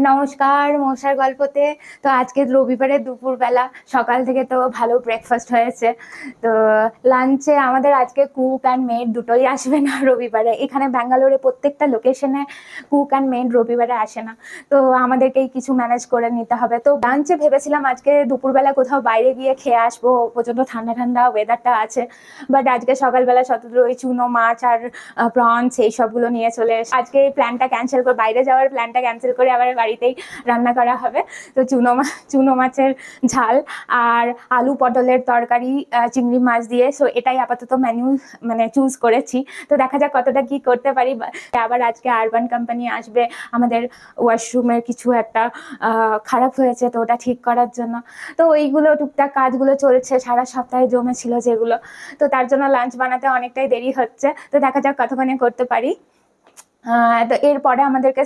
নমস্কার মশার গল্পতে। তো আজকে রবিবারে দুপুরবেলা সকাল থেকে তো ভালো ব্রেকফাস্ট হয়েছে। তো লাঞ্চে আমাদের আজকে কুক অ্যান্ড মেড দুটোই আসবে না রবিবারে। এখানে ব্যাঙ্গালোরে প্রত্যেকটা লোকেশনে কুক অ্যান্ড মেড রবিবারে আসে না, তো আমাদেরকেই কিছু ম্যানেজ করে নিতে হবে। তো লাঞ্চে ভেবেছিলাম আজকে দুপুরবেলা কোথাও বাইরে গিয়ে খেয়ে আসবো, প্রচণ্ড ঠান্ডা ঠান্ডা ওয়েদারটা আছে। বাট আজকে সকালবেলা শতদ্র ওই চুনো মাছ আর প্রনস এই সবগুলো নিয়ে চলে এসে আজকে এই প্ল্যানটা ক্যান্সেল করে, বাইরে যাওয়ার প্ল্যানটা ক্যান্সেল করে আবার বাড়িতেই রান্না করা হবে। তো চুনো মাছের ঝাল আর আলু পটলের তরকারি চিংড়ি মাছ দিয়ে। সো এটাই আপাতত মেনু মানে চুজ করেছি। তো দেখা যাক কতটা কি করতে পারি। আবার আজকে আরবান কোম্পানি আসবে আমাদের ওয়াশরুমের কিছু একটা খারাপ হয়েছে, তো ওটা ঠিক করার জন্য। তো ওইগুলো টুকটাক কাজগুলো চলছে, সারা সপ্তাহে জমেছিল যেগুলো। তো তার জন্য লাঞ্চ বানাতে অনেকটাই দেরি হচ্ছে। তো দেখা যাক কতক্ষণে করতে পারি। তো এরপরে আমাদেরকে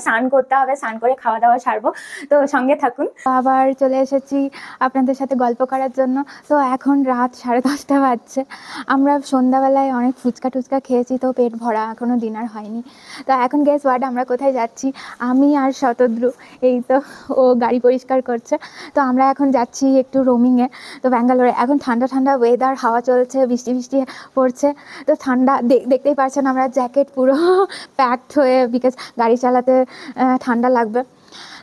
স্নান করতে হবে, স্নান করে খাওয়া দাওয়া সারবো। তো সঙ্গে থাকুন। আবার চলে এসেছি আপনাদের সাথে গল্প করার জন্য। তো এখন রাত 10:30 বাজছে। আমরা সন্ধ্যাবেলায় অনেক ফুচকা টুচকা খেয়েছি, তো পেট ভরা, এখনও ডিনার হয়নি। তো এখন গেস হোয়াট, আমরা কোথায় যাচ্ছি? আমি আর শতদ্রু, এই তো ও গাড়ি পরিষ্কার করছে। তো আমরা এখন যাচ্ছি একটু রোমিংয়ে। তো ব্যাঙ্গালোরে এখন ঠান্ডা ঠান্ডা ওয়েদার, হাওয়া চলছে, বৃষ্টি বৃষ্টি পড়ছে। তো ঠান্ডা দেখতেই পাচ্ছেন, আমরা জ্যাকেট পুরো প্যাকড হয়ে, বিকজ গাড়ি চালাতে ঠান্ডা লাগবে,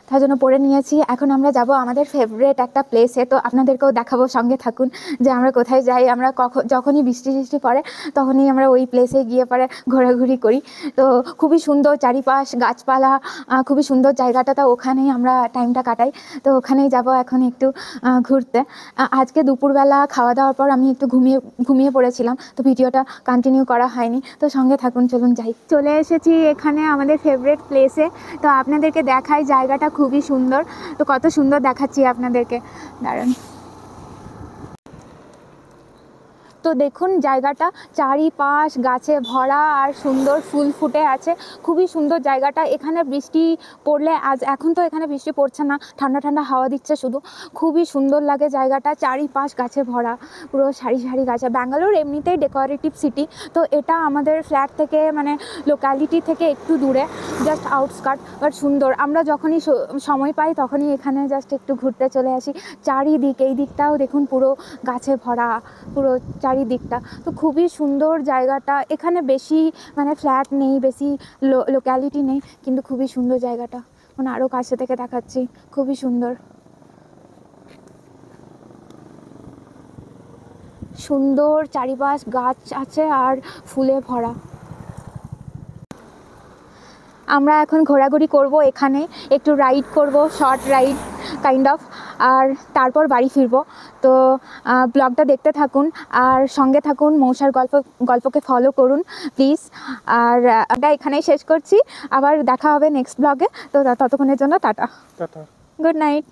তার জন্য পরে নিয়েছি। এখন আমরা যাব আমাদের ফেভারিট একটা প্লেসে। তো আপনাদেরকেও দেখাবো, সঙ্গে থাকুন যে আমরা কোথায় যাই। আমরা যখনই বৃষ্টি পড়ে তখনই আমরা ওই প্লেসে গিয়ে পরে ঘোরাঘুরি করি। তো খুবই সুন্দর চারিপাশ গাছপালা, খুবই সুন্দর জায়গাটা। তো ওখানেই আমরা টাইমটা কাটাই। তো ওখানেই যাব এখন একটু ঘুরতে। আজকে দুপুরবেলা খাওয়া দাওয়ার পর আমি একটু ঘুমিয়ে পড়েছিলাম, তো ভিডিওটা কন্টিনিউ করা হয়নি। তো সঙ্গে থাকুন, চলুন যাই। চলে এসেছি এখানে আমাদের ফেভারিট প্লেসে। তো আপনাদেরকে দেখাই, জায়গাটা খুবই সুন্দর। তো কত সুন্দর দেখাচ্ছি আপনাদেরকে, দাঁড়ান। তো দেখুন জায়গাটা, চারিপাশ গাছে ভরা আর সুন্দর ফুল ফুটে আছে। খুবই সুন্দর জায়গাটা। এখানে বৃষ্টি পড়লে, এখন তো এখানে বৃষ্টি পড়ছে না, ঠান্ডা ঠান্ডা হাওয়া দিচ্ছে শুধু। খুবই সুন্দর লাগে জায়গাটা, চারিপাশ গাছে ভরা, পুরো সারি সারি গাছে। ব্যাঙ্গালোর এমনিতেই ডেকোরেটিভ সিটি। তো এটা আমাদের ফ্ল্যাট থেকে মানে লোকালিটি থেকে একটু দূরে, জাস্ট আউটস্কার্ট, বাট সুন্দর। আমরা যখনই সময় পাই তখনই এখানে জাস্ট একটু ঘুরতে চলে আসি। চারিদিক, এই দিকটাও দেখুন পুরো গাছে ভরা, পুরো চারিদিকটা। তো খুবই সুন্দর জায়গাটা। এখানে বেশি মানে ফ্ল্যাট নেই, বেশি লোকালিটি নেই, কিন্তু খুবই সুন্দর জায়গাটা। মানে আরও কাছে থেকে দেখাচ্ছি, খুবই সুন্দর সুন্দর চারিপাশ গাছ আছে আর ফুলে ভরা। আমরা এখন ঘোরাঘুরি করব, এখানে একটু রাইড করব, শর্ট রাইড কাইন্ড অফ, আর তারপর বাড়ি ফিরবো। তো ব্লগটা দেখতে থাকুন আর সঙ্গে থাকুন, মৌসার গল্পকে ফলো করুন প্লিজ। আর আমরা এখানেই শেষ করছি, আবার দেখা হবে নেক্সট ব্লগে। তো ততক্ষণের জন্য টাটা, গুড নাইট।